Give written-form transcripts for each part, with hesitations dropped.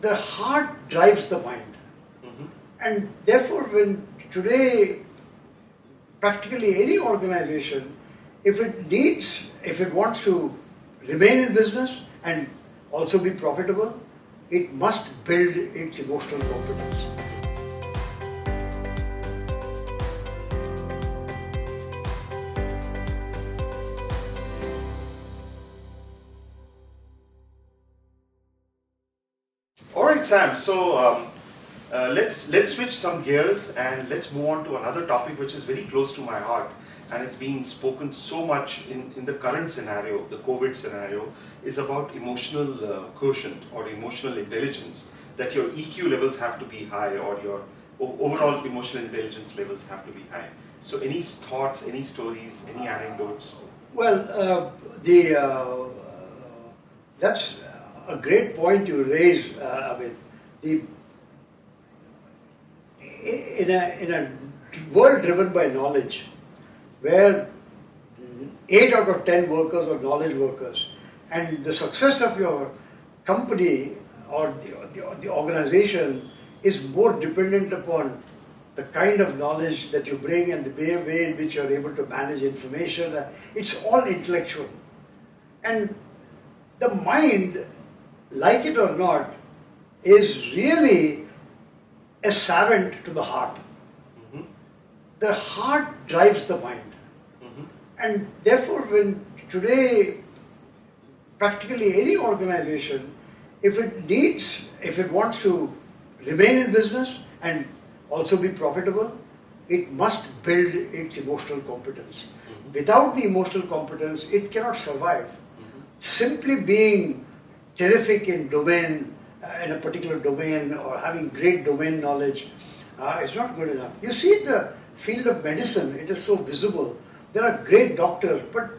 the heart drives the mind. And therefore, when today, practically any organization, if it wants to remain in business and also be profitable, it must build its emotional competence. All right, Sam. So let's switch some gears and let's move on to another topic which is very close to my heart, and it's being spoken so much in the current scenario, the COVID scenario, is about emotional quotient or emotional intelligence. That your EQ levels have to be high, or your overall emotional intelligence levels have to be high. So, any thoughts, any stories, any anecdotes? Well, that's a great point you raise, Amit. In a world driven by knowledge, where 8 out of 10 workers are knowledge workers, and the success of your company or the organization is more dependent upon the kind of knowledge that you bring and the way in which you are able to manage information. It's all intellectual. And the mind, like it or not, is really a servant to the heart. Mm-hmm. The heart drives the mind. Mm-hmm. And therefore, when today, practically any organization, if it wants to remain in business and also be profitable, it must build its emotional competence. Mm-hmm. Without the emotional competence, it cannot survive. Mm-hmm. Simply being terrific in a particular domain, or having great domain knowledge is not good enough. You see, the field of medicine, it is so visible. There are great doctors, but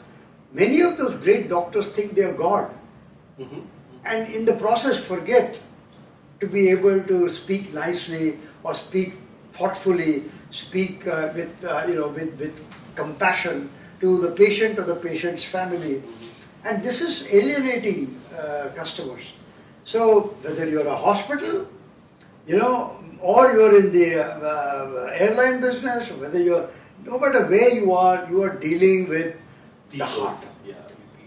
many of those great doctors think they are God. Mm-hmm. And in the process forget to be able to speak nicely or speak thoughtfully, speak with compassion to the patient or the patient's family. And this is alienating customers. So whether you're a hospital, or you're in the airline business, or no matter where you are dealing with the heart. Yeah.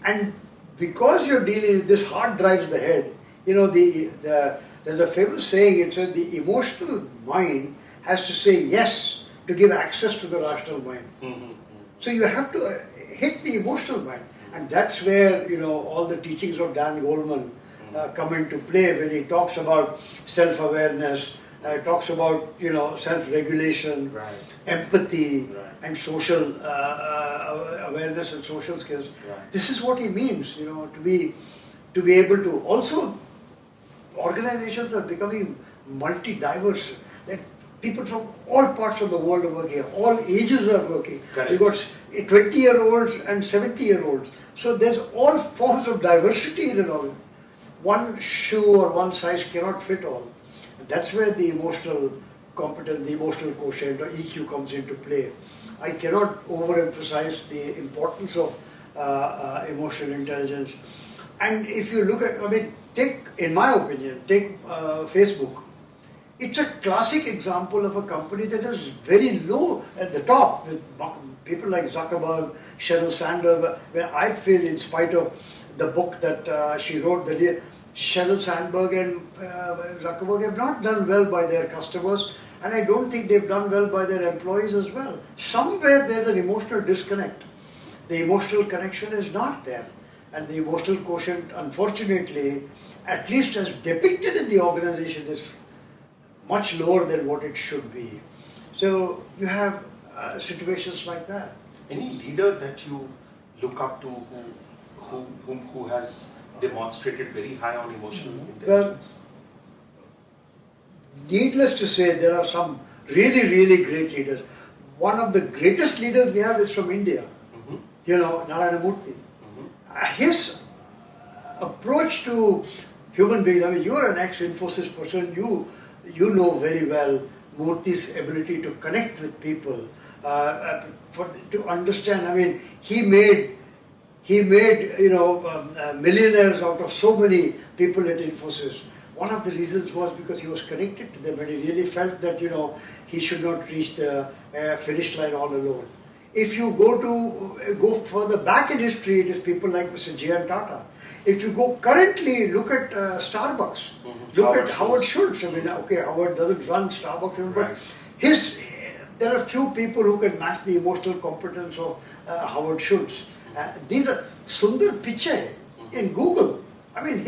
And because you're dealing, this heart drives the head. There's a famous saying, it says the emotional mind has to say yes to give access to the rational mind. Mm-hmm. So you have to hit the emotional mind. And that's where, all the teachings of Dan Goleman come into play when he talks about self-awareness, talks about, self-regulation, Right. empathy, Right. and social awareness and social skills. Right. This is what he means, to be able to. Also, organizations are becoming multi-diverse. That people from all parts of the world are working, all ages are working. Correct. We've got 20-year-olds and 70-year-olds. So there's all forms of diversity in it all. One shoe or one size cannot fit all. That's where the emotional competence, the emotional quotient or EQ comes into play. I cannot overemphasize the importance of emotional intelligence. And if you look at, in my opinion, take Facebook. It's a classic example of a company that is very low at the top, with people like Zuckerberg, Sheryl Sandberg, where I feel, in spite of the book that she wrote, Sheryl Sandberg and Zuckerberg have not done well by their customers, and I don't think they've done well by their employees as well. Somewhere there's an emotional disconnect. The emotional connection is not there. And the emotional quotient, unfortunately, at least as depicted in the organization, is much lower than what it should be. So you have situations like that. Any leader that you look up to who has demonstrated very high on emotional intelligence? Well, needless to say, there are some really, really great leaders. One of the greatest leaders we have is from India, Narayana Murthy. His approach to human beings, you're an ex-Infosys person, you know very well Murthy's ability to connect with people, to understand. He made millionaires out of so many people at Infosys. one of the reasons was because he was connected to them and he really felt that, he should not reach the finish line all alone. If you go further back in history, it is people like Mr. J.N. Tata. If you go currently, look at Starbucks. Look at Howard Schultz. I mean, okay, Howard doesn't run Starbucks, but there are few people who can match the emotional competence of Howard Schultz. These are Sundar Pichai in Google. I mean,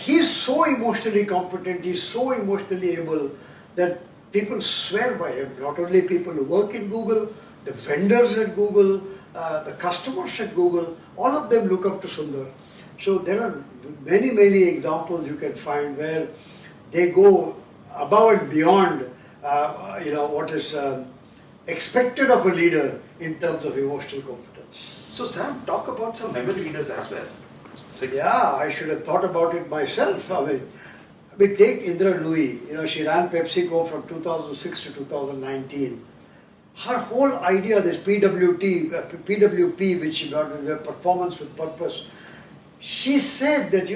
he's so emotionally competent, he's so emotionally able that people swear by him. Not only people who work in Google, the vendors at Google, the customers at Google, all of them look up to Sundar. So there are many, many examples you can find where they go above and beyond what is expected of a leader in terms of emotional competence. So Sam, talk about some member leaders as well. Yeah, I should have thought about it myself. I mean, take Indra Nooyi. She ran PepsiCo from 2006 to 2019. Her whole idea, this PWP, which she brought in, the performance with purpose. She said that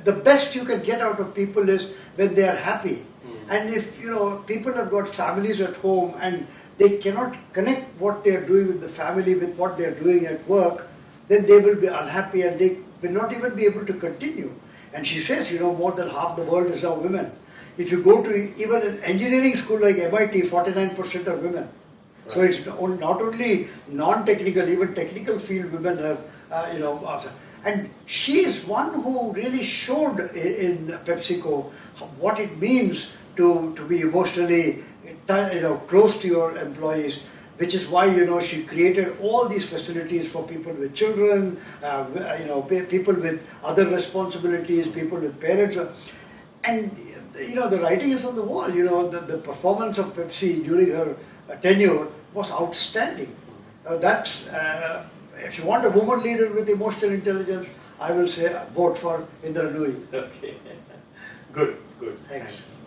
the best you can get out of people is when they are happy. And if people have got families at home and they cannot connect what they are doing with the family with what they are doing at work, then they will be unhappy and they will not even be able to continue. And she says, more than half the world is now women. If you go to even an engineering school like MIT, 49% are women. Right. So it's not only non-technical, even technical field women have, and she is one who really showed in PepsiCo what it means to be emotionally close to your employees, which is why she created all these facilities for people with children, people with other responsibilities, people with parents, and the writing is on the wall. The performance of Pepsi during her tenure was outstanding. That's if you want a woman leader with emotional intelligence, I will say vote for Indra Nooyi. Okay, good. Thanks.